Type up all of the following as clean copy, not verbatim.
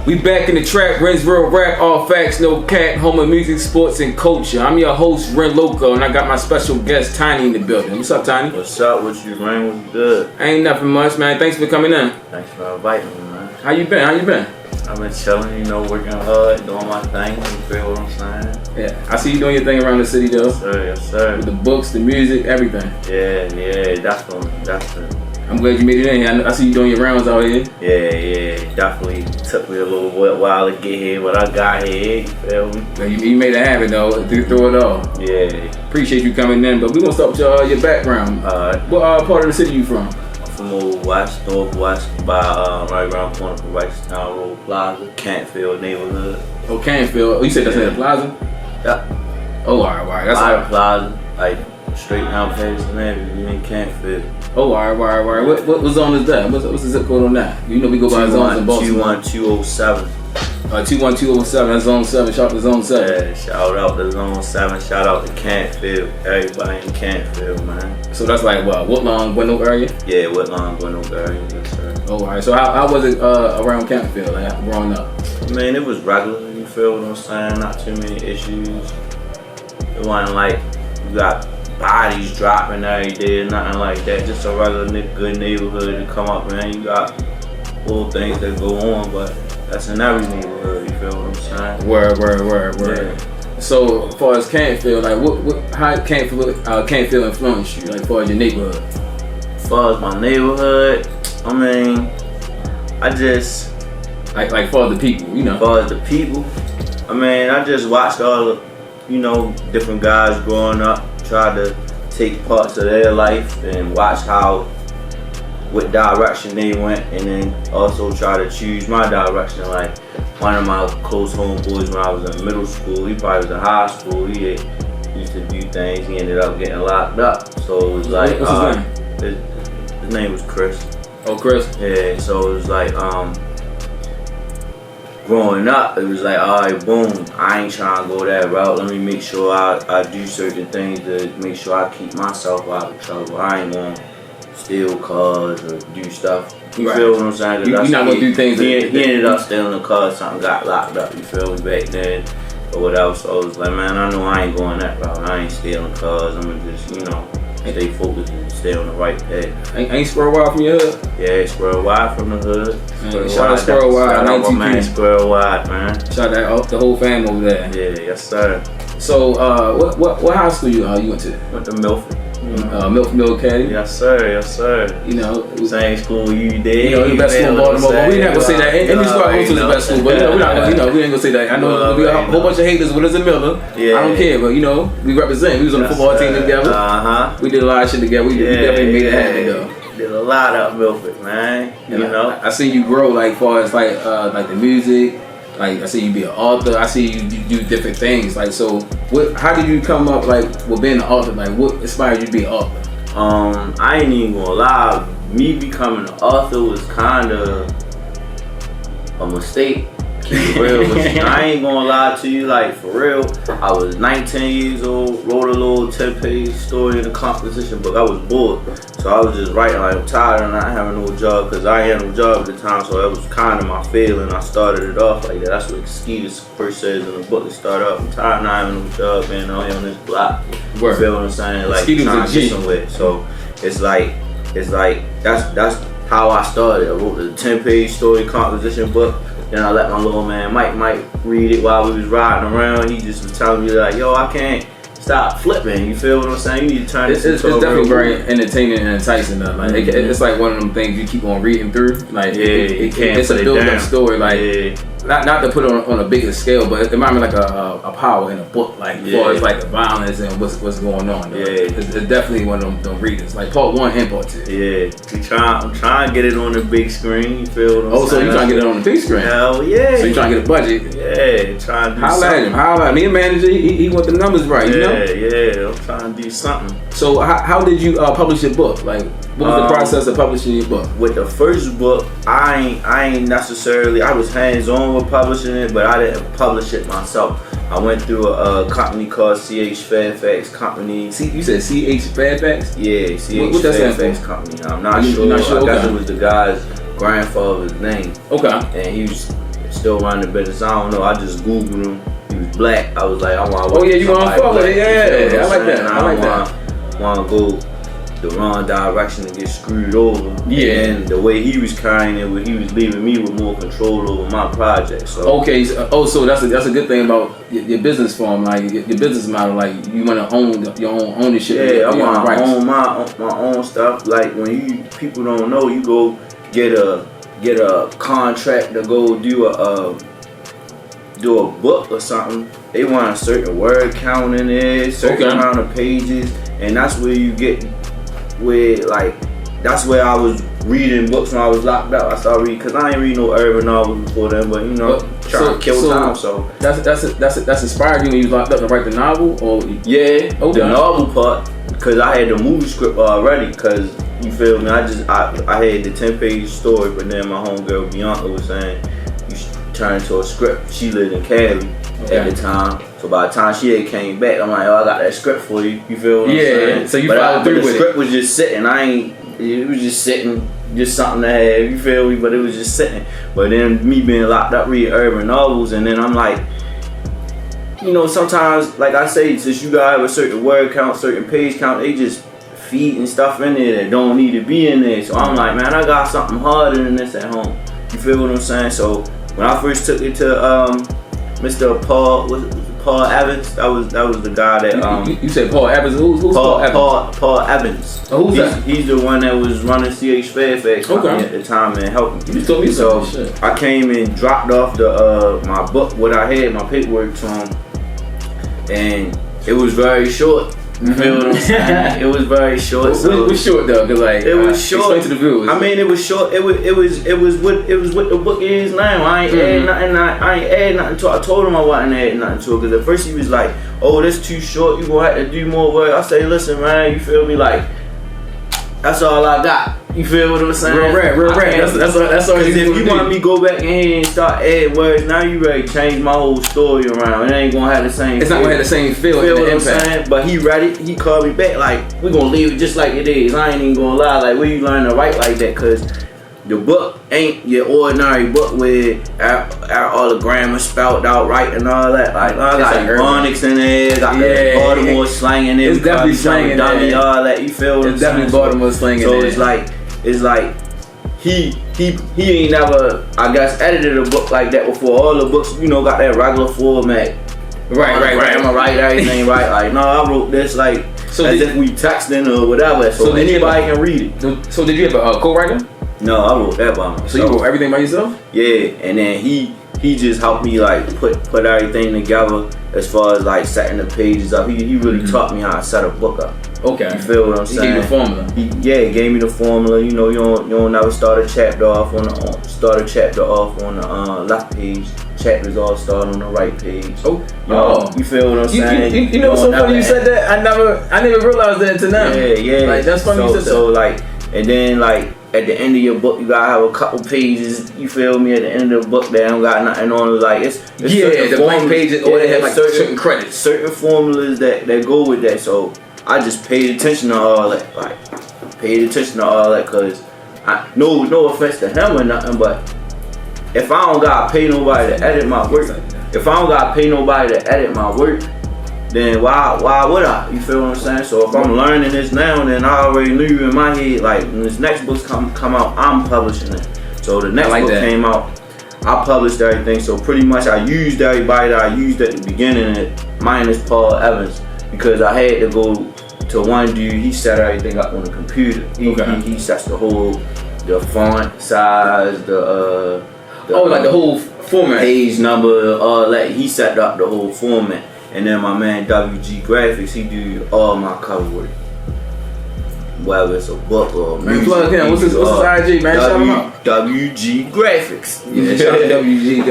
We back in the trap, Rins Real Rap, all facts, no cat, home of music, sports, and culture. I'm your host, Ren Loco, and I got my special guest, Tyrin, in the building. What's up, Tyrin? What's up with you, man? What's good? Ain't nothing much, man. Thanks for coming in. Thanks for inviting me, man. How you been? I've been chilling, working hard, doing my thing, you feel what I'm saying? Yeah, I see you doing your thing around the city, though. Yes, sir. With the books, the music, everything. Yeah, definitely. I'm glad you made it in here. I see you doing your rounds out here. Yeah, definitely took me a little while to get here, but I got here, you feel me? You made it happen, though, through it all. Yeah. Appreciate you coming in, but we're going to start with your background. What part of the city you from? From Old West, Northwest, by right around the corner from Town Road Plaza, Cantfield neighborhood. Oh, Cantfield. Oh, you said that's in the plaza? Yeah. Oh, all right. That's all right. Plaza, like straight down past the name, you in Cantfield. Oh, all right. What zone is that? What's the zip code on that? You know we go by zones in Baltimore. 21207. 21207, that's zone 7. Shout out to zone 7. Yeah, shout out to zone 7. Shout out to Cantfield. Everybody in Cantfield, man. So that's like what, Woodlawn, Bynum area? Yeah, Woodlawn, Bynum area, yes sir. Oh, all right. So how was it around Cantfield, like growing up? Man, it was regular, you feel what I'm saying? Not too many issues. It wasn't like you got bodies dropping every day, nothing like that. Just a regular good neighborhood to come up, man. You got little things that go on, but that's in every neighborhood, you feel what I'm saying? Word. Yeah. So as far as Cantfield, like how Cantfield influenced you, like as far as your neighborhood? As far as my neighborhood, I mean, I just like for the people, As far as the people, I mean, I just watched all the, different guys growing up, try to take parts of their life and watch what direction they went, and then also try to choose my direction. Like one of my close homeboys when I was in middle school, he probably was in high school, he used to do things, he ended up getting locked up. So it was like, what's his name was Chris. Oh, Chris? Yeah, so it was like, growing up, it was like, all right, boom, I ain't trying to go that route. Let me make sure I do certain things to make sure I keep myself out of trouble. I ain't gonna steal cars or do stuff. You feel what I'm saying? You're not gonna do things. He ended up stealing a car, something got locked up, you feel me, back then, or whatever. So I was like, man, I know I ain't going that route. I ain't stealing cars. I'm gonna just, stay focused and stay on the right path. Ain't Squirrel Wild from your hood? Yeah, Squirrel Wild from the hood. Shout out Squirrel Wild. Shout out my man Squirrel Wild, man. Shout out the whole fam over there. Yeah, yes sir. So what high school you went to? Went to Milford. Milford Academy. Yes sir. Same school you did. The best school in Baltimore. But we not gonna say that. Any school I go to is the best school. But we ain't gonna say that. I know we got a whole bunch of haters with us in Miller. Yeah. I don't care, but we represent. We was on the football team together. We did a lot of shit together. We definitely made it happen though. Did a lot up Milford, man. I see you grow like far as like the music. Like I see you be an author. I see you do different things. Like so, how did you come up like with being an author? Like what inspired you to be an author? I ain't even gonna lie. Me becoming an author was kind of a mistake. Keep it real with you. I ain't gonna lie to you. Like for real, I was 19 years old. Wrote a little 10-page story in a composition book. I was bored, so I was just writing. Like I'm tired of not having no job because I had no job at the time. So that was kind of my feeling. I started it off like that. That's what Skeeter's first says in the book. It started off, I'm tired of not having no job, man. I'm on this block. You feel what I'm saying? Like trying to get somewhere. So it's like that's how I started. I wrote the 10-page story composition book. Then I let my little man Mike read it while we was riding around. He just was telling me like, yo, I can't stop flipping. You feel what I'm saying? You need to turn this into It's definitely very entertaining and enticing though. Like it's like one of them things you keep on reading through. Like it's a build-up story. Like not to put it on a bigger scale, but it reminds me like a power in a book. Like as far as like the violence and what's going on. Though. It's definitely one of them readers. Like part 1 and part 2. Yeah, I'm trying to get it on the big screen. You feel what I'm saying? So you trying to get it on the big screen? Hell yeah. So you trying to get a budget? Yeah, trying to do something. Holla at him. Me and manager, he want the numbers right. Yeah, I'm trying to do something. So how did you publish your book? Like what was the process of publishing your book? With the first book, I ain't necessarily. I was hands-on with publishing it, but I didn't publish it myself. I went through a company called CH Fairfax Company. You said CH Fairfax? Yeah, CH Fairfax Company. I'm not sure. I guess it was the guy's grandfather's name. Okay. And still running the business. I don't know. I just Googled him. He was black. I was like, I want to work. Oh yeah, you want to fuck with it? Yeah, I like that. I like that. Want to go the wrong direction and get screwed over. Yeah. And the way he was carrying it, he was leaving me with more control over my project. So okay, so that's a good thing about your business form, like your business model. Like you want to own your own ownership. Yeah, I want to own my own stuff. Like when people don't know, you go get a contract to go do a book or something. They want a certain word count in there, certain amount of pages, and that's where you get. That's where I was reading books when I was locked up. I started reading because I ain't read no urban novels before then, but trying to kill time. So that's inspired you when you was locked up to write the novel, or the novel part because I had the movie script already. Because you feel me, I had the 10-page story, but then my homegirl Bianca was saying you should turn into a script. She lived in Cali at the time. So by the time she had came back, I'm like, I got that script for you. You feel what I'm saying? So you followed through with it. The script was just sitting. It was just sitting, just something to have. You feel me? But it was just sitting. But then me being locked up reading urban novels, and then I'm like, sometimes, like I say, since you gotta have a certain word count, certain page count, they just feeding stuff in there that don't need to be in there. So I'm like, man, I got something harder than this at home. You feel what I'm saying? So when I first took it to Mr. Paul Evans. That was the guy that you said Paul Evans. Who's Paul Evans? Paul Evans. Oh, who's that? He's the one that was running CH Fairfax at the time and helping me. You told me so shit. I came and dropped off my book, what I had, my paperwork to him, and it was very short. You feel what I'm saying? It was very short. It was short though, cause it was short. Explain to the viewers. I mean, it was short. It was what the book is now. I ain't adding nothing. I ain't adding nothing to it. I told him I wasn't adding nothing to it, cause at first he was like, "Oh, that's too short. You gonna have to do more work." I say, "Listen, man, you feel me? Like, that's all I got." You feel what I'm saying? Real rap. That's all. Because if you want me to go back in here and start adding words, now you ready to change my whole story around. It ain't gonna have the same. It's not gonna have the same feel. Feel what I'm saying? But he ready. He called me back like, we gonna leave it just like it is. I ain't even gonna lie. Like, where you learn to write like that? Cause the book ain't your ordinary book with all the grammar spelled out right and all that. Like, I got phonics in there, got the Baltimore slang in there. It's definitely slang in there. All that. You feel what I'm saying? It's definitely Baltimore slang in there. So it's like he ain't never, I guess, edited a book like that before. All the books, got that regular format. Right. Grammar right, everything right. Like, no, I wrote this like as if we texting or whatever. So anybody can read it. So did you have a co-writer? No, I wrote that by myself. So you wrote everything by yourself? Yeah, and then he just helped me like put everything together as far as like setting the pages up. He really taught me how to set a book up. Okay. You feel what I'm saying? He gave you the formula. He gave me the formula. You don't never start a chapter off on the left page. Chapters all start on the right page. You feel what I'm saying? You know so funny you said that. I never realized that until now. Yeah. Like that's funny you said that. So like, and then like at the end of your book, you gotta have a couple pages. You feel me? At the end of the book, that don't got nothing on it. Like it's the blank pages, or they have like certain credits, certain formulas that go with that. So I just paid attention to all that. Cause no offense to him or nothing, but if I don't gotta pay nobody to edit my work, then why would I? You feel what I'm saying? So if I'm learning this now, then I already knew in my head, like when this next book come out, I'm publishing it. So the next book came out, I published everything. So pretty much I used everybody that I used at the beginning, minus Paul Evans, because I had to go to one dude. He set everything up on the computer. He sets the font size, the whole format, page number, all that. He set up the whole format. And then my man WG Graphics, he do all my cover work. Whether it's a book or music. What's his IG, man? Shout him out. WG Graphics. Yeah, shout out to WG.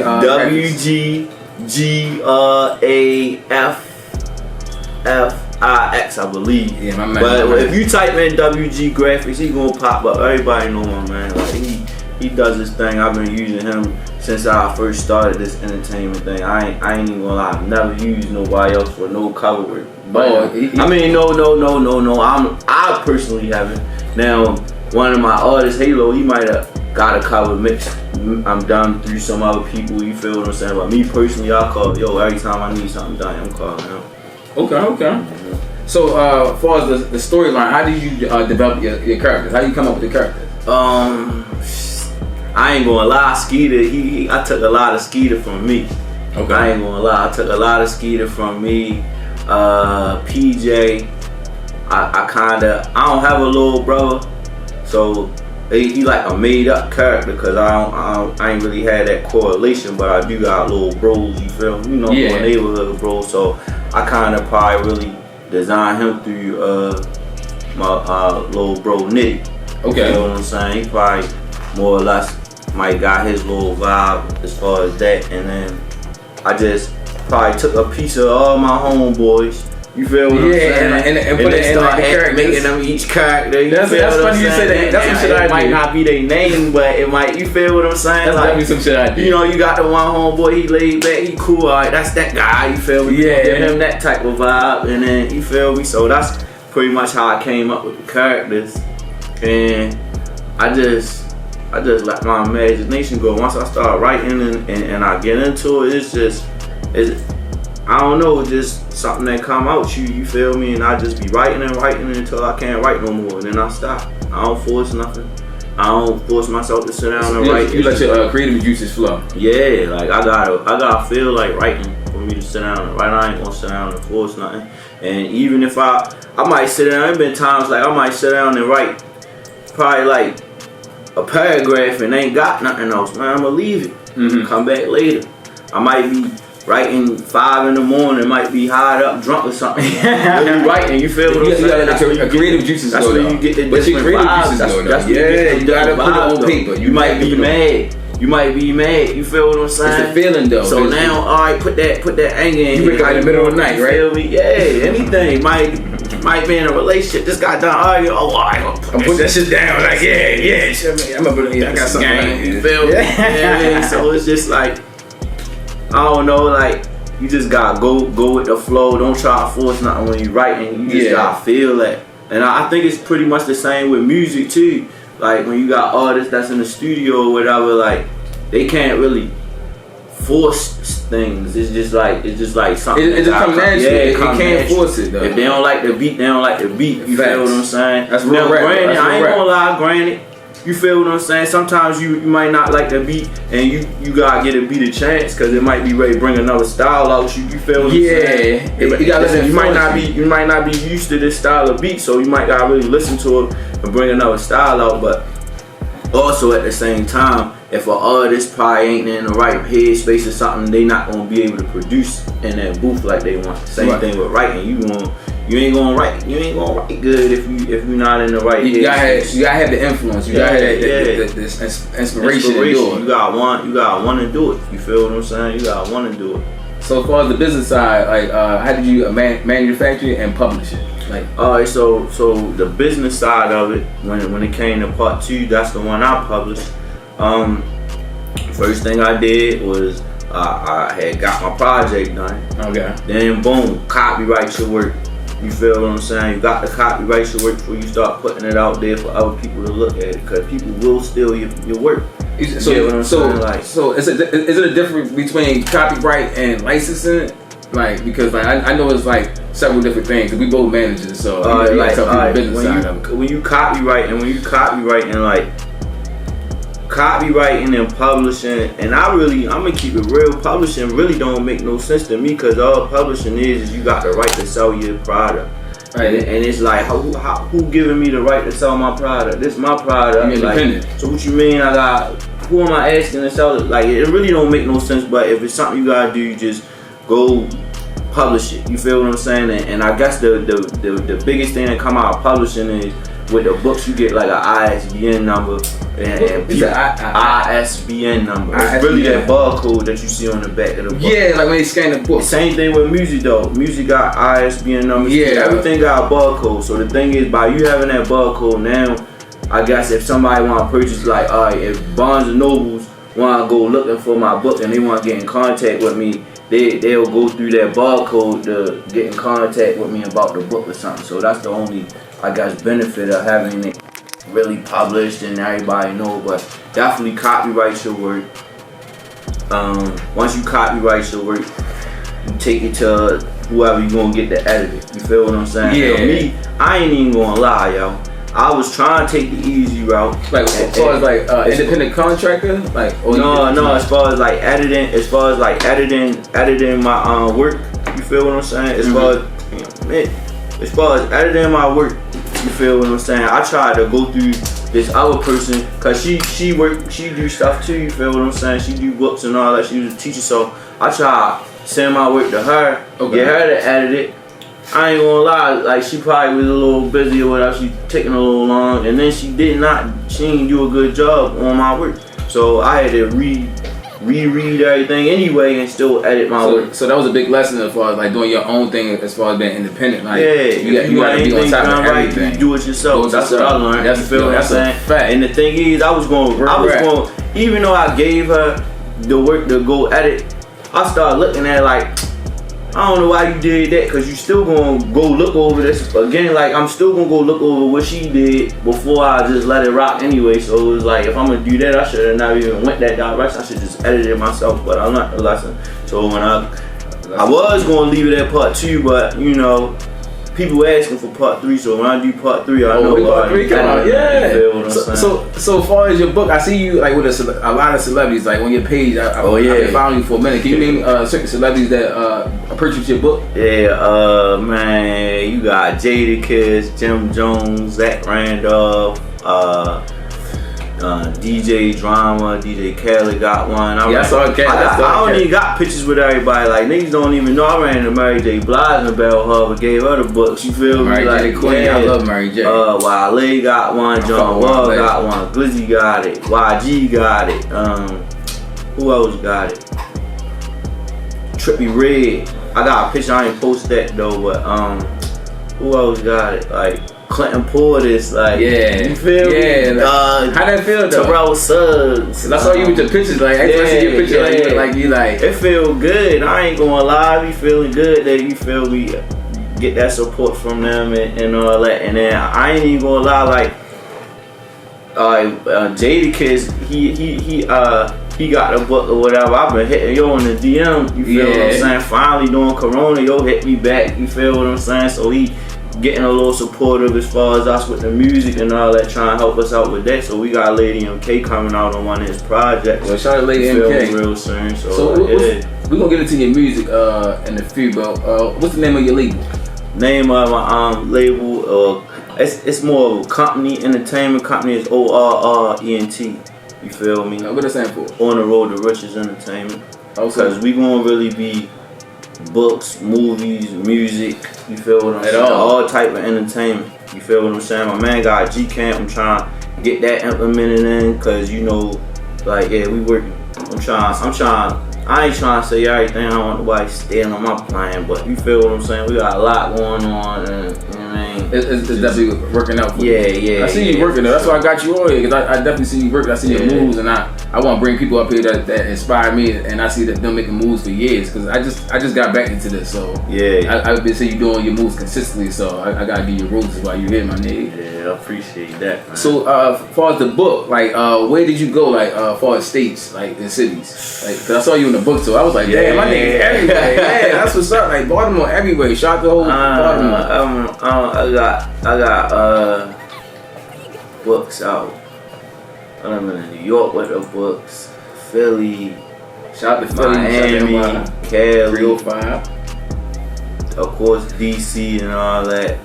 WGGRAFFIX, I believe. Yeah, my man. But if you type in WG Graphics, he gonna pop up. Everybody know my man. Like he does this thing. I've been using him since I first started this entertainment thing. I ain't even gonna lie. I've never used nobody else for no cover work. But no. I personally haven't. Now, one of my artists, Halo, he might have got a cover mixed I'm done through some other people. You feel what I'm saying? But me personally, I call every time I need something done, I'm calling him. Okay. So, as far as the storyline, how did you develop your characters? How do you come up with the characters? I ain't gonna lie, Skeeter. I took a lot of Skeeter from me. Okay. I ain't gonna lie, I took a lot of Skeeter from me. PJ. I don't have a little brother, so he like a made up character because I ain't really had that correlation, but I do got little bros. You feel me? My neighborhood bros. So I kind of probably really designed him through my little bro Nitty. Okay. You know what I'm saying? He probably more or less might got his little vibe as far as that, and then I just probably took a piece of all my homeboys. You feel what I'm saying? And put it in like the characters. Making them each character. That's funny you say that. That's some shit I do. It might not be their name, but it might. You feel what I'm saying? That's definitely some shit I do. You know, you got the one homeboy. He laid back. He cool. Alright, that's that guy. You feel me? Yeah. Give him that type of vibe, and then you feel me. So that's pretty much how I came up with the characters, and I just let my imagination go. Once I start writing and I get into it, it's I don't know, it's just something that come out you feel me, and I just be writing until I can't write no more, and then I stop. I don't force nothing. I don't force myself to sit down and write. You let your creative juices flow. Yeah, like I gotta feel like writing for me to sit down and write. I ain't gonna sit down and force nothing. And even if I might sit down, there's been times like I might sit down and write probably like a paragraph and ain't got nothing else, man. I'ma leave it. Come back later. I might be writing 5 in the morning, might be high up, drunk or something. Really writing, you feel what I'm saying? That's creative juices. That's where you get the different vibes. That's you gotta put it on paper. You might be mad. You might be mad. You feel what I'm saying? It's the feeling though. So now, all right, put that anger in. You wake up in the middle of the night, right? Feel me? Yeah, anything. Might be in a relationship. This guy done arguing. Oh, all right, I'm put that shit down. Like, yeah. I got something. You feel me? Yeah. So it's just like, I don't know, like you just gotta go with the flow. Don't try to force nothing when you writing. You just gotta feel that. And I think it's pretty much the same with music too. Like when you got artists that's in the studio or whatever, like they can't really force things. It's just like something. It just comes naturally. You can't force it though. If they don't like the beat, they don't like the beat. You feel what I'm saying? That's real rap. Granted, I ain't gonna lie. Granted. You feel what I'm saying? Sometimes you might not like the beat, and you gotta get a beat a chance because it might be ready to bring another style out. You feel what I'm saying? You might not be used to this style of beat, so you might gotta really listen to it and bring another style out. But also at the same time, if an artist probably ain't in the right headspace or something, they not gonna be able to produce in that booth like they want. Same thing with writing. You ain't gonna write good if you're not in the right headspace. You gotta have the influence. You gotta have the inspiration to do it. You gotta want to do it. You feel what I'm saying? You gotta want to do it. So as far as the business side, like how did you manufacture it and publish it? Like, alright, so the business side of it, when it came to part 2, that's the one I published. First thing I did was I had got my project done. Okay. Then boom, copyright your work. You feel what I'm saying? You got to copyright your work before you start putting it out there for other people to look at it, because people will steal your work. So is it a difference between copyright and licensing? Like, because like I know it's like several different things. We both managers, so when you copyright and copywriting and publishing, and I'm gonna keep it real. Publishing really don't make no sense to me, because all publishing is you got the right to sell your product. Right. And it's like, who giving me the right to sell my product? This is my product. You're independent. Like, so what you mean? Who am I asking to sell it? Like, it really don't make no sense. But if it's something you gotta do, you just go publish it. You feel what I'm saying? And I guess the biggest thing that come out of publishing is, with the books you get like an ISBN number and ISBN number. It's really that barcode that you see on the back of the book. Yeah, like when you scan the book. Same thing with music though. Music got ISBN numbers. Yeah, everything got a barcode. So the thing is, by you having that barcode now, I guess if somebody want to purchase, like, alright, if Barnes and Nobles want to go looking for my book and they want to get in contact with me, they'll go through that barcode to get in contact with me about the book or something. So that's the only, I guess, benefit of having it really published and everybody know, but definitely copyright your work. Once you copyright your work, you take it to whoever you gonna get to edit it. You feel what I'm saying? Yeah. Me, I ain't even gonna lie, yo. I was trying to take the easy route. Like as far as like independent contractor, like no. As far as like editing, my work. You feel what I'm saying? As far as editing my work, you feel what I'm saying? I tried to go through this other person, cause she do stuff too. You feel what I'm saying? She do books and all that. She was a teacher, so I tried to send my work to her, get her to edit it. I ain't gonna lie, like she probably was a little busy or whatever. She taking a little long, and then she didn't do a good job on my work. So I had to reread everything anyway and still edit my work. So that was a big lesson as far as like doing your own thing as far as being independent. Like you got to be on top of everything. You do it yourself. That's what I learned. That's what I'm saying. Fact. And the thing is, I was going, even though I gave her the work to go edit, I started looking at it like, I don't know why you did that, because you still gonna go look over this again. Like, I'm still gonna go look over what she did before I just let it rock anyway. So it was like, if I'm gonna do that, I should have not even went that direction. I should just edit it myself. But I learned the lesson. So when I was gonna leave it at part 2, but you know, people asking for part 3. So when I do part 3, I know part 3 come out. Yeah. So far as your book, I see you like with a lot of celebrities. Like on your page, I've been following you for a minute. Can you name certain celebrities that purchased your book? Yeah, man, you got Jadakiss, Jim Jones, Zach Randolph, DJ Drama, DJ Khaled got one. I don't even got pictures with everybody. Like niggas don't even know I ran into Mary J. Blige and Bell Hub and gave her the books. You feel me? Mary J. Queen, I love Mary J. Wale got one, John Wall got one, Glizzy got it, YG got it. Who else got it? Trippie Redd. I got a picture. I ain't post that though, but who else got it? Like Clinton Portis, like you feel me? How that feel though? Terrell Suggs. I saw you with the pictures, like I see your picture, you like it feel good. I ain't gonna lie, be feeling good that you feel me get that support from them and all that. And then I ain't even gonna lie, like Jadakiss, he got a book or whatever. I've been hitting yo on the DM. You feel what I'm saying? Finally doing Corona, yo hit me back. You feel what I'm saying? So he getting a little supportive as far as us with the music and all that, trying to help us out with that. So we got Lady MK coming out on one of his projects. Well, shout out Lady MK real soon. So we're gonna get into your music in the few, bro. What's the name of your label? Name of my label, it's more of a company, entertainment company. It's ORRENT. You feel me? What does that stand for? On the Road to Riches Entertainment. Because we gonna really be books, movies, music. You feel what I'm saying? All type of entertainment. You feel what I'm saying? My man got G Camp. I'm trying to get that implemented in, cause you know, like we working. I'm trying. I ain't trying to say everything. I don't want nobody stealing my plan, but you feel what I'm saying? We got a lot going on, and you know what I mean? It's definitely working out for you. Yeah. I see you working though. That's why I got you on here, because I definitely see you working. I see your moves, and I want to bring people up here that inspire me, and I see that them making moves for years, because I just got back into this, so I've been seeing you doing your moves consistently, so I gotta give you rules while you here, my nigga. Yeah, I appreciate that, man. So as far as the book, like where did you go, like as far as states, like in cities, like, cause I saw you in the book, so I was like, damn, my nigga everywhere. Yeah, that's what's up. Like Baltimore everywhere. Shout out to the whole Baltimore. I got books out. I'm in New York with the books. Philly. Shout out to Philly, Miami, Cali, 305. Of course DC and all that.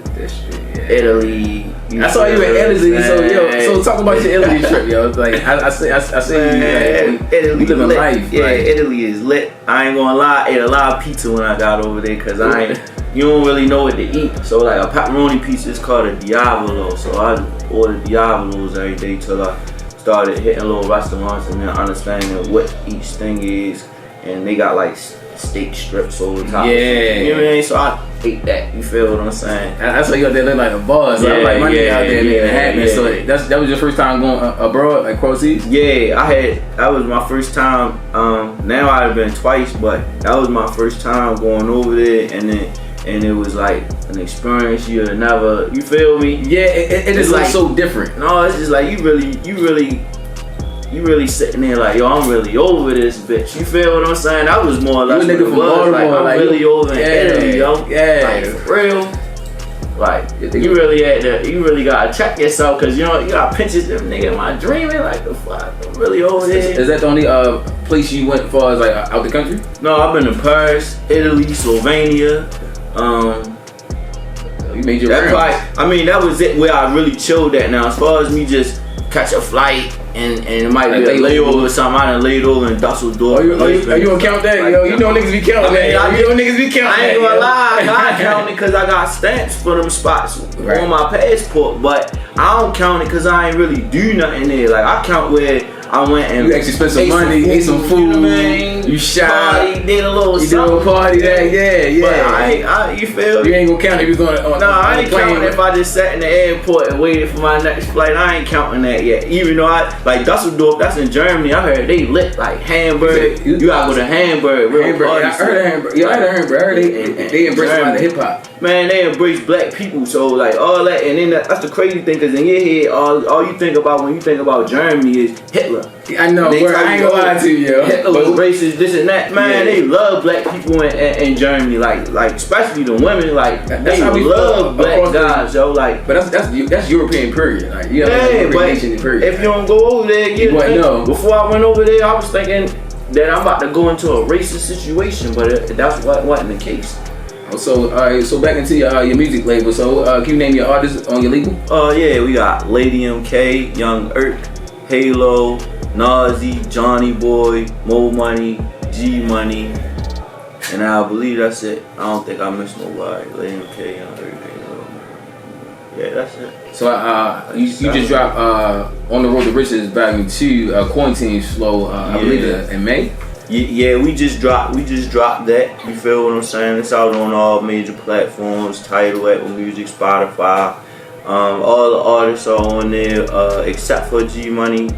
Italy. I saw you in Italy, so talk about your Italy trip, yo. Like I say you Italy living lit. life. Yeah, like. Italy is lit. I ain't gonna lie, I ate a lot of pizza when I got over there, cause you don't really know what to eat. So like a pepperoni pizza is called a Diavolo. So I order Diavolos every day till I started hitting little restaurants and then understanding what each thing is, and they got like steak strips over the top. Yeah. You know what I mean? So I ate that. You feel what I'm saying? I saw you out there looking like a boss. So I'm like, my nigga out there making it happen. So that was your first time going abroad, like overseas? Yeah, that was my first time. Now I've been twice, but that was my first time going over there, and then and it was like an experience you never, you feel me? Yeah, it is like so different. No, it's just like you really sitting there like, yo, I'm really over this bitch. You feel what I'm saying? That was more or less what it was. Like, I'm really over in Italy, yo. Yeah. Like, for real. Like, you really gotta check yourself, cause you know you got pictures of nigga. Am I dreaming? Like the fuck? I'm really over here. Is that the only place you went far as like out the country? No, I've been to Paris, Italy, Slovenia. You made your rounds. I mean, that was it where I really chilled at. Now, as far as me just catch a flight and it might be a layover or something, I done laid over in Dusseldorf. Are you gonna count that? Like, yo, you know niggas be counting that. I ain't gonna lie, I count it because I got stamps for them spots on my passport, but I don't count it because I ain't really do nothing there. Like, I count where I went and you actually spent some money, ate some food, you know what I mean? You shot, did a little something. You did a little party that, yeah. But you feel? You ain't gonna count if you going on. No, I ain't counting if I just sat in the airport and waited for my next flight. I ain't counting that yet. Even though like Dusseldorf, that's in Germany. I heard they lit like Hamburg. You gotta go to Hamburg. I heard of Hamburg. Yeah, I heard of Hamburg. I heard they embrace a lot of hip hop. Man, they embrace black people, so like all that, and then that's the crazy thing, because in your head, all you think about when you think about Germany is Hitler. I know, I ain't gonna lie to you, yo. Hitler was racist, this and that. Man, they love black people in Germany, like especially the women, like they love black guys, yo. Like, but that's European period, like European nation period. If you don't go over there, you know. Before I went over there, I was thinking that I'm about to go into a racist situation, but that wasn't the case. So, so back into your music label. So, can you name your artists on your label? Yeah, we got Lady MK, Young Irk, Halo, Nazi, Johnny Boy, Mo Money, G Money, and I believe that's it. I don't think I missed nobody. Lady MK, Young Irk, Halo. Yeah, that's it. So, you just dropped On the Road to Riches Volume 2, Quarantine Flow, I believe in May. Yeah, we just dropped that. You feel what I'm saying? It's out on all major platforms: Tidal, Apple Music, Spotify. All the artists are on there except for G Money.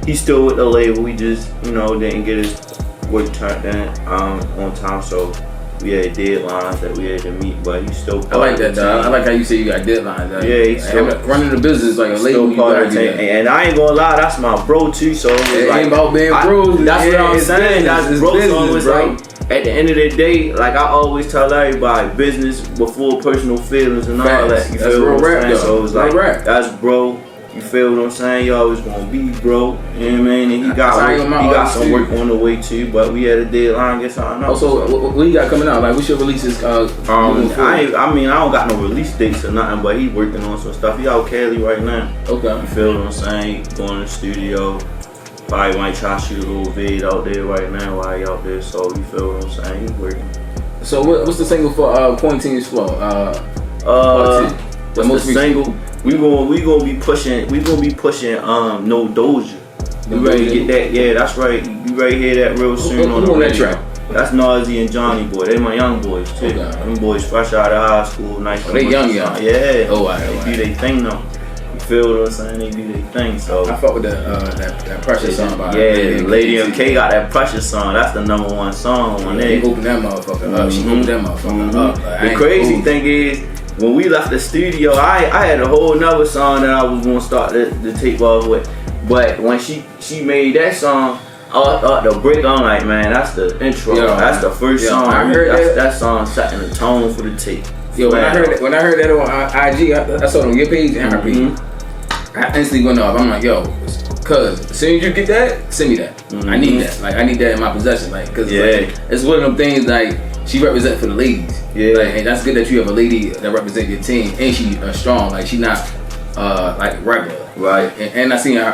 He's still with the label. We just didn't get his work turned in on time, so we had deadlines that we had to meet. But he's still part I like that, dog. I like how you say you got deadlines. Yeah, he's still running the business like a label. And I ain't gonna lie, that's my bro too. So it ain't about being bro. That's what I'm saying. That's bro. Business, bro. Like, at the end of the day, like I always tell everybody, business before personal feelings and all that. You feel what I'm saying? So it's like that's bro. You feel what I'm saying? You always gonna be bro. You know what I mean? And he got some work on the way too, but we had a deadline. Guess I know. So what you got coming out? Like, what's your releases? I don't got no release dates or nothing, but he working on some stuff. He out Cali right now. Okay. You feel what I'm saying? Going to the studio. Probably might try to shoot a little vid out there right now while he out there. So you feel what I'm saying? He's working. So what's the single for Quarantine Flow? What's the single? We gonna be pushing No Doja. You ready to get that? Yeah, that's right. You ready to hear that real soon on the radio. That track? That's Nazi and Johnny Boy. They my young boys too. Okay. Them boys fresh out of high school, nice. They young. Yeah. They do their thing though. You feel what I'm saying? They do their thing. So I fuck with that Pressure song. Lady MK got that Pressure song. That's the #1 song on there. They opened that motherfucker up. She opened that motherfucker up. The crazy thing is, when we left the studio, I had a whole nother song that I was gonna start the tape off with, but when she made that song, the break, I'm like, man, that's the intro. That's the first song. I heard that song setting the tone for the tape. Yo, when I heard that on IG, I saw it on your page and her page. I instantly went off. I'm like, yo, cuz as soon as you get that, send me that. I need that. Like, I need that in my possession. Like, cause like, it's one of them things like she represent for the ladies. Yeah. Like, and that's good that you have a lady that represent your team, and she strong. Like, she not like regular. Right. And I seen her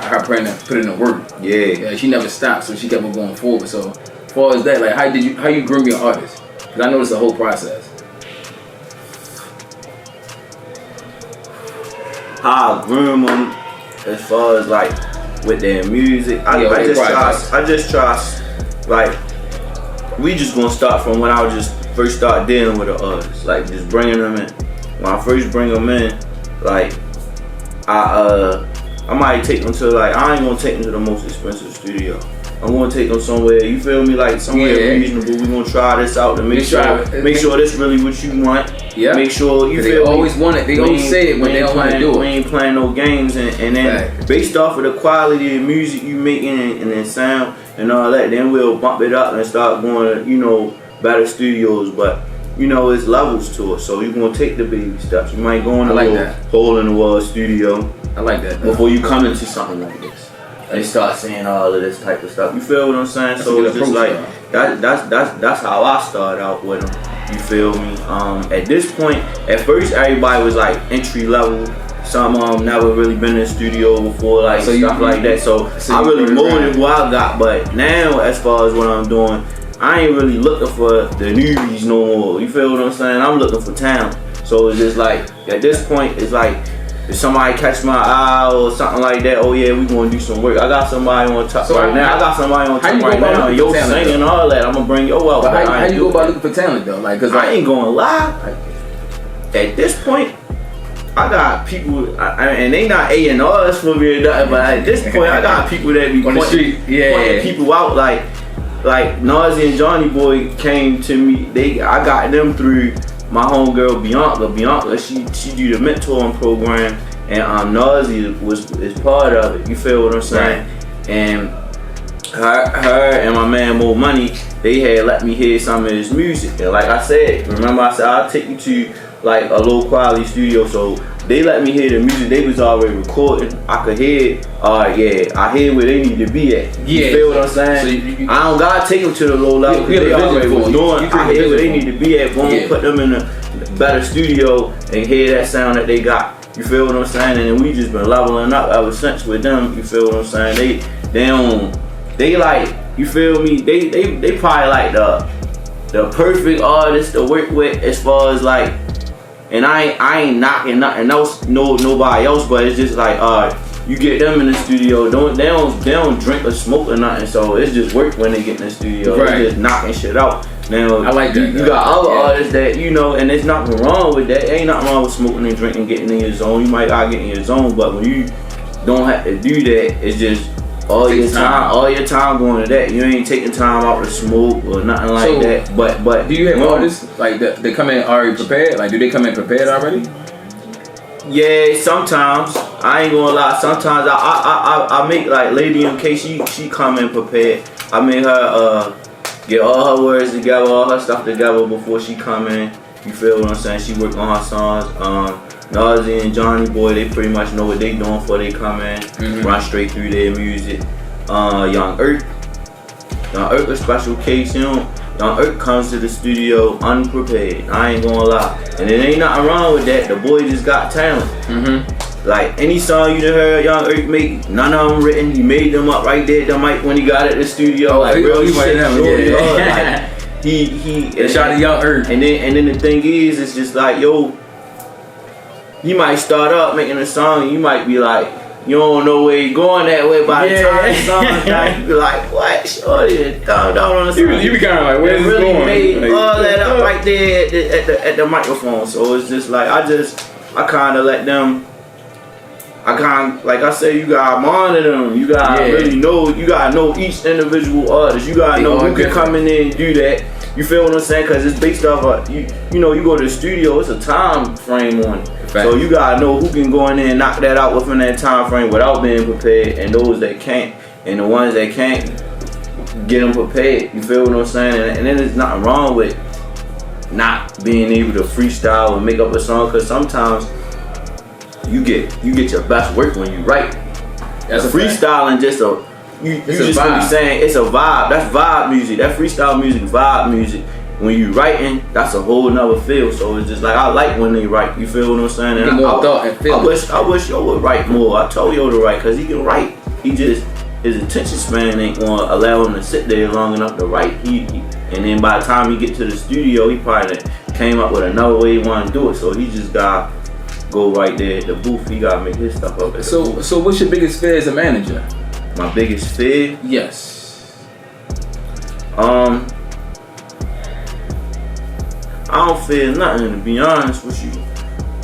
put in the work. Yeah. She never stopped, so she kept on going forward. So as far as that, like, how you groom your artist? Because I know it's a whole process. How I groom them, as far as like with their music, I just try, like, we just gonna start from when I just first start dealing with the artists, like just bringing them in. When I first bring them in, like I might take them to, like, I ain't gonna take them to the most expensive studio. I'm gonna take them somewhere. You feel me? Like somewhere reasonable. We gonna try this out to make sure this really what you want. Yeah. Make sure you feel. They always want it. They always say it when they don't want to do it. We ain't playing no games, and then based off of the quality of music you making and the sound and all that, then we'll bump it up and start going to better studios. But it's levels to it. So you're gonna take the baby steps. You might go in a little hole in the wall studio. I like that. Before you come into something like this. They start saying all of this type of stuff. You feel what I'm saying? So it's just like that's how I started out with them. You feel me? At this point, at first everybody was like entry level. Some never really been in the studio before, like stuff like that. So I really molded what I got. But now, as far as what I'm doing, I ain't really looking for the newbies no more. You feel what I'm saying? I'm looking for talent. So it's just like at this point, it's like. If somebody catch my eye or something like that, oh yeah, we gonna do some work. I got somebody on top right now. I got somebody on top right now. Yo singing and all that. I'm gonna bring your out. But how you go about looking for talent though? Like, cause I ain't gonna lie. At this point, I got people, and they not A&Rs for me or nothing. But at this point, I got people that be pointing people out. Like Nazi and Johnny Boy came to me. I got them through. My homegirl Bianca, she do the mentoring program, and Nazi is part of it. You feel what I'm saying? Right. And her and my man Mo Money, they had let me hear some of his music. And like I said, remember I said I'll take you to like a low quality studio. So they let me hear the music they was already recording. I could hear it. I hear where they need to be at. You feel what I'm saying? So I don't gotta take them to the low level because they already was doing. I hear where they need to be at. Boom, put them in a better studio and hear that sound that they got. You feel what I'm saying? And we just been leveling up ever since with them. You feel what I'm saying? They like, you feel me? They probably like the perfect artist to work with as far as like. And I ain't knocking nothing else, nobody else, but it's just like, you get them in the studio, they don't drink or smoke or nothing, so it's just work when they get in the studio. Right. They're just knocking shit out. Now, I like that. You got other artists that, and there's nothing wrong with that. Ain't nothing wrong with smoking and drinking, getting in your zone. You might gotta get in your zone, but when you don't have to do that, it's just all your time going to that. You ain't taking time out to smoke or nothing like that. But do you have artists like that? They come in already prepared? Like, do they come in prepared already? Yeah, sometimes. I ain't gonna lie. Sometimes I make like Lady MK. She come in prepared. I make her get all her words together, all her stuff together before she come in. You feel what I'm saying? She work on her songs. Nazi and Johnny Boy, they pretty much know what they doing before they come in. Run straight through their music. Young Earth a special case. Young Earth comes to the studio unprepared. I ain't gonna lie, and it ain't nothing wrong with that. The boy just got talent. Like any song you done heard Young Earth make, none of them written. He made them up right there at the mic when he got at the studio. Like real shit. Like he shot at Young Earth. And then the thing is, it's just like you might start up making a song, and you might be like, you don't know where you're going that way. By the time the song's done, you be like, what? Shorty, don't understand. You be kind of like, where's this really going? Made like, all that up right there at the microphone. So it's just like, I kind of let them. Like I said, you gotta monitor them. You gotta really know. You gotta know each individual artist. You gotta know who can come in there and do that. You feel what I'm saying? Because it's based off you go to the studio. It's a time frame on it. So you gotta know who can go in there and knock that out within that time frame without being prepared, and those that can't, and the ones that can't, get them prepared. You feel what I'm saying? And then there's nothing wrong with not being able to freestyle and make up a song, because sometimes you get your best work when you write. That's freestyling just you just gonna be saying it's a vibe. That's vibe music. That freestyle music, vibe music. When you writing, that's a whole nother feel. So it's just like, I like when they write. You feel what I'm saying? And I wish Yo would write more. I told Yo to write because he can write. His attention span ain't gonna allow him to sit there long enough to write. And then by the time he get to the studio, he probably came up with another way he want to do it. So he just got go right there at the booth. He gotta make his stuff up. So what's your biggest fear as a manager? My biggest fear? Yes. I don't fear nothing, to be honest with you.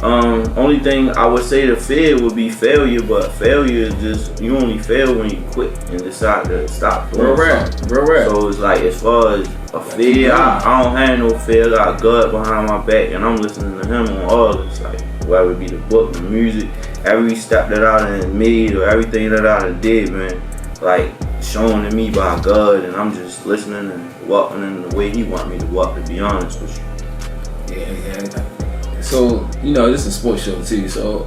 Only thing I would say to fear would be failure, but failure is just, you only fail when you quit and decide to stop doing something. Real rap. So it's like, as far as a fear, I don't have no fear. I got God behind my back, and I'm listening to him on all this, like, whether it be the book, the music, every step that I done made or everything that I done did, man, like, shown to me by God, and I'm just listening and walking in the way he want me to walk, to be honest with you. Yeah. So, this is a sports show too. So,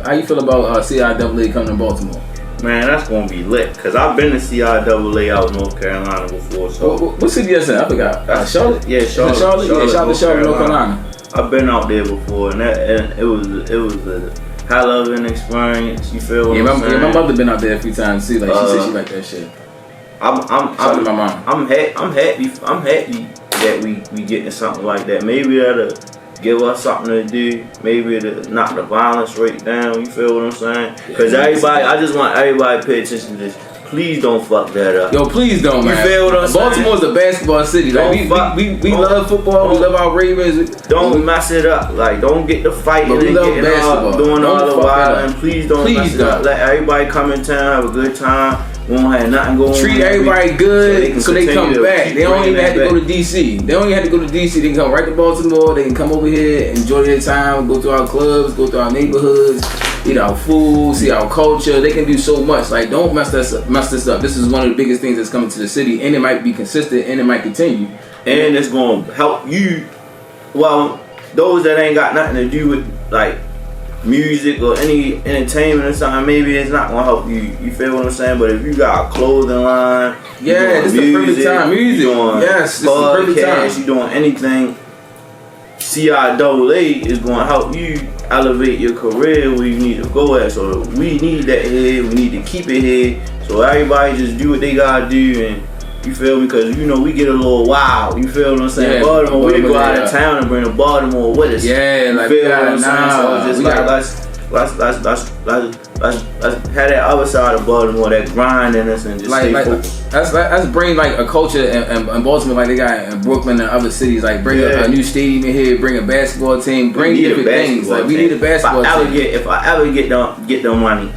how you feel about CIAA coming to Baltimore? Man, that's gonna be lit. Cause I've been to CIAA out in North Carolina before. So what city is that? I forgot. Charlotte. Yeah, Charlotte. Charlotte, North Carolina. I've been out there before, and it was a hell of an experience. You feel what I'm saying? Yeah, my mother been out there a few times too. Like she said she like that shit. I'm happy that we getting something like that. Maybe that'll give us something to do. Maybe it'll knock the violence rate down. You feel what I'm saying? Because I just want everybody to pay attention to this. Please don't fuck that up. Yo, please don't, man. You feel what I'm saying? Baltimore's a basketball city. Like, we love football. We love our Ravens. Don't mess it up. Like, don't get the fighting and getting all, doing all the wild. And please don't mess it up. Let everybody come in town, have a good time. We don't have nothing going on. Treat everybody good so they come back. They don't even have to go to DC. They don't even have to go to DC. They can come right to Baltimore. They can come over here, enjoy their time, go to our clubs, go to our neighborhoods, eat our food, see our culture. They can do so much. Like, don't mess this up. This is one of the biggest things that's coming to the city, and it might be consistent, and it might continue. And it's going to help you. Well, those that ain't got nothing to do with, like, music or any entertainment or something, maybe it's not gonna help you. You feel what I'm saying? But if you got a clothing line, this is the perfect time. Music, yes, this is the perfect time. You doing anything, CIAA is gonna help you elevate your career where you need to go at. So we need that here. We need to keep it here. So everybody just do what they gotta do, and you feel me? Because we get a little wild. You feel what I'm saying? Yeah, Baltimore, we go out of town and bring the Baltimore with us. Yeah, you like feel what I'm saying? So it's just like let's have that other side of Baltimore, that grind in us, and just stay focused. Let's bring like a culture in Baltimore, like they got in Brooklyn and other cities. Like bring a new stadium in here, bring a basketball team, bring different things. Like we need a basketball team. If I ever get the money,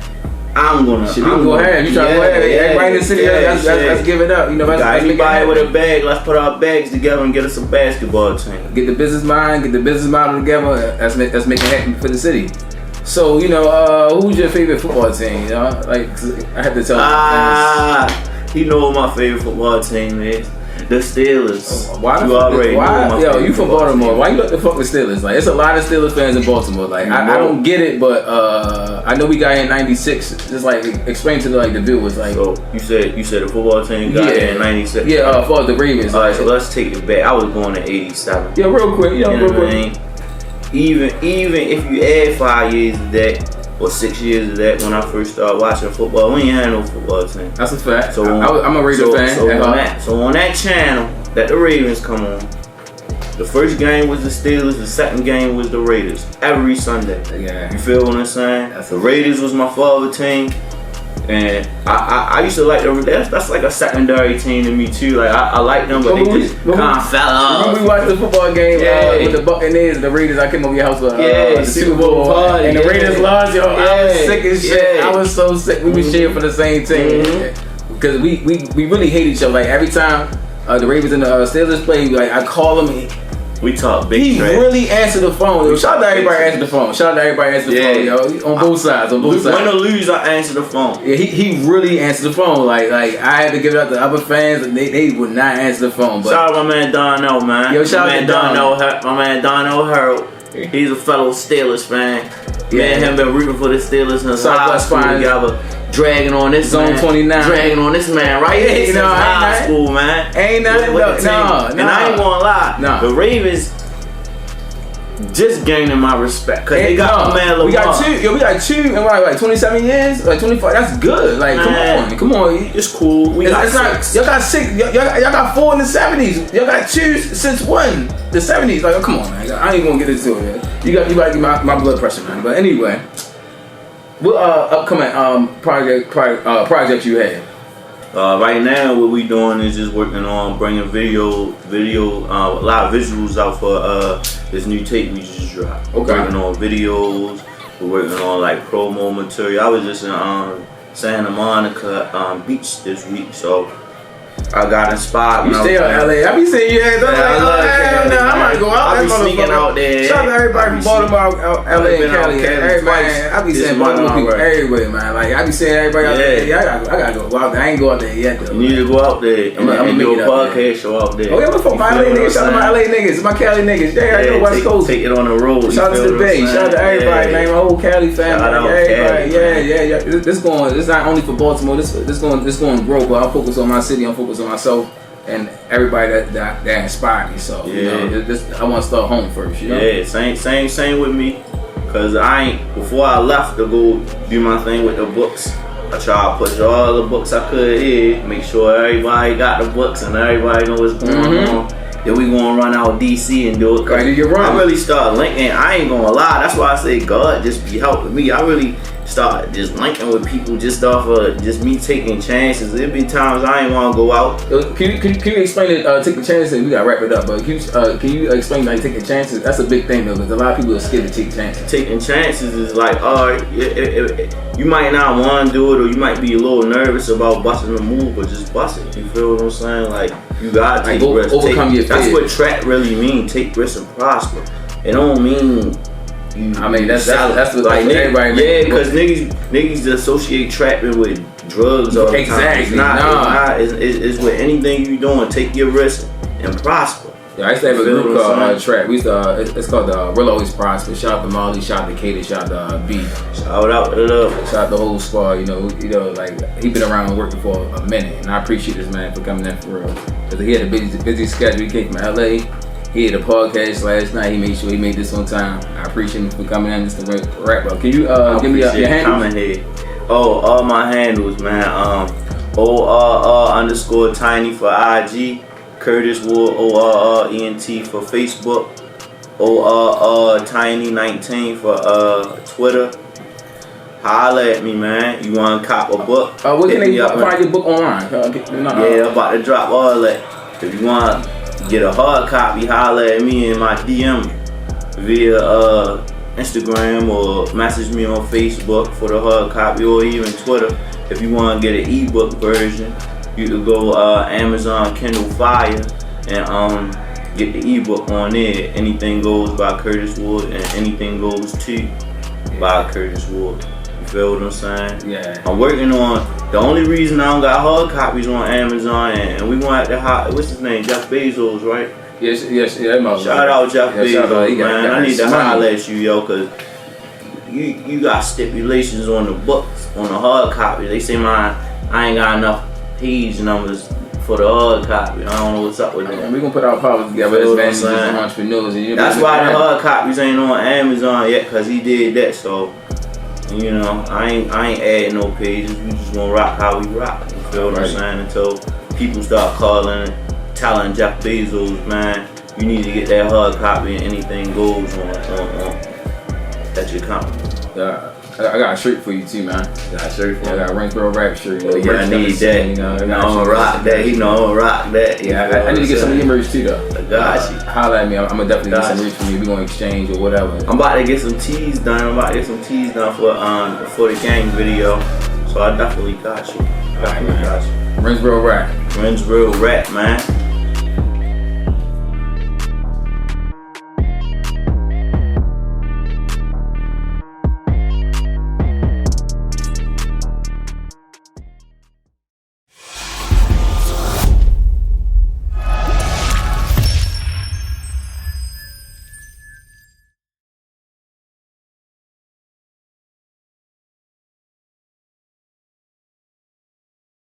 I'm gonna. Should we go ahead? You try to go ahead? Everybody in the city, let's give it up. Everybody with a bag. Let's put our bags together and get us a basketball team. Get the business mind, get the business model together. Let's make it happen for the city. So who's your favorite football team? Like I had to tell you know what my favorite football team is. The Steelers. Why? You from Baltimore. Why you like the fuck the Steelers? Like, it's a lot of Steelers fans in Baltimore. Like, I don't get it, but I know we got in '96. Just like explain to the viewers. Like, so you said the football team got in '96. Yeah, for the Ravens. All right, so let's take it back. I was born in '87. Yeah, real quick. Real quick. Even if you add 5 years of that or 6 years of that, when I first started watching football, we ain't had no football team. That's a fact. So I'm a Ravens fan. So on that channel that the Ravens come on, the first game was the Steelers, the second game was the Raiders. Every Sunday. Yeah. You feel what I'm saying? The Raiders was my father team. And I used to like that's like a secondary team to me too. Like I like them, but they just kind of fell off. When we watched the football game with the Buccaneers, the Raiders, I came over your house for the Super Bowl party, and the Raiders lost. I was sick as shit. I was so sick. We was cheering for the same team because we really hate each other. Like every time the Ravens and the Steelers play, like I call him. We talk big. He really answered the phone. Shout out to everybody answer the phone. On both sides. On both sides. Win or lose, I answer the phone. Yeah, he really answered the phone. Like I had to give it out to other fans, and they would not answer the phone. But shout out to my man Donnell, man. Yo, shout out to Donnell. My man Donnell Harold. He's a fellow Steelers fan. Me and him been rooting for the Steelers since high school together. Dragging on this Zone 29. Dragging on this man right here since high school, man. Ain't nothing. No. And I ain't gonna lie. The Ravens just gaining my respect because they got my man Lamar. We got two in like 27 years, like 25. That's good. Like come on. It's cool. Y'all got 6. Y'all got 4 in the 70s. Y'all got 2 since when? The 70s. Like come on, man. I ain't gonna get into it. Man. You got to get my blood pressure, man. But anyway, what upcoming project you had? Right now, what we doing is just working on bringing video, a lot of visuals out for this new tape we just dropped. Okay. Working on videos. We're working on like promo material. I was just in Santa Monica Beach this week, so I got inspired. You stay out LA. I be seeing you ass. I might go out. I be sneaking out there. Shout out to everybody from Baltimore, LA, and Cali. Everybody, I be seeing Baltimore people everywhere, man. Like I be seeing everybody out there. Yeah, I gotta go out there. I ain't go out there yet though. You need to go out there. I'm gonna do a podcast show out there. Oh yeah, for my LA niggas. Shout out to my LA niggas, my Cali niggas. Yeah, I know West Coast. Take it on the road. Shout out to the Bay. Shout out to everybody, man. My whole Cali family. Everybody. Yeah. This not only for Baltimore. This going grow. But I'm focused on my city. I'm focused on myself and everybody that inspired me. So you know, I want to start home first. You know? Yeah, same with me. Cause before I left to go do my thing with the books, I tried to push all the books I could in, make sure everybody got the books and everybody know what's going on. Then we gonna run out DC and do it. I really started linking. I ain't gonna lie. That's why I say God just be helping me. I really start just linking with people just off of just me taking chances. There be times I ain't want to go out. Can you explain it? Taking chances. We gotta wrap it up. But can you explain like taking chances? That's a big thing though, because a lot of people are scared to take chances. Taking chances is like, you might not want to do it, or you might be a little nervous about busting the move, but just bust it. You feel what I'm saying? Like you gotta take risks. Overcome your fears. That's what trap really mean. Take risks and prosper. It don't mean. That's what like everybody. Yeah, because niggas associate trapping with drugs all the time. It's not. It's with anything you doing. Take your risk and prosper. Yeah, I used to have a group called Trap. We used to, it's called Real Always Prosper. Shout out to Molly, shout out to Katie, shout out to B. Shout out to love. Shout out the whole squad. You know, like he been around working for a minute, and I appreciate this man for coming in for real. Because he had a busy schedule. He came from LA. He had a podcast last night. He made sure he made this on time. I appreciate him for coming in. This is the wrap up. Can you give me your handles? All my handles, man. __ Tiny for IG. Curtis Wood ORRENT for Facebook. Tiny19 for Twitter. Holla at me, man. You want to cop a book? Where can they find your book online? I'm about to drop all that. If you want to get a hard copy, holla at me in my DM via Instagram, or message me on Facebook for the hard copy, or even Twitter. If you want to get an ebook version, you can go Amazon Kindle Fire and get the ebook on there. Anything Goes by Curtis Wood, and Anything Goes Too by Curtis Wood. You feel what I'm saying? Yeah. I'm working on. The only reason I don't got hard copies on Amazon, and we gonna have to what's his name? Jeff Bezos, right? Yes. Shout out Jeff Bezos, man. I need to holler at you, yo, cause you got stipulations on the books, on the hard copy. They say I ain't got enough page numbers for the hard copy. I don't know what's up with that. We gonna put our powers together as advantages and entrepreneurs. And that's why the hard copies ain't on Amazon yet, cause he did that. So you know, I ain't adding no pages. We just gonna rock how we rock. You feel what I'm saying? Until people start telling Jeff Bezos, man, you need to get that hard copy, and Anything Goes on at your company. Yeah. I got a shirt for you too, man. Got a shirt for you? I got a RinsRealRap shirt. Yeah, I need that. I'm gonna rock that. I'm gonna rock that. Yeah, I need to get some of your merch too, though. I got you. Holla at me. I'm gonna definitely get some merch from you. We gonna exchange or whatever. I'm about to get some tees done. For the gang video. So I definitely got you. Got you. RinsRealRap. RinsRealRap, man.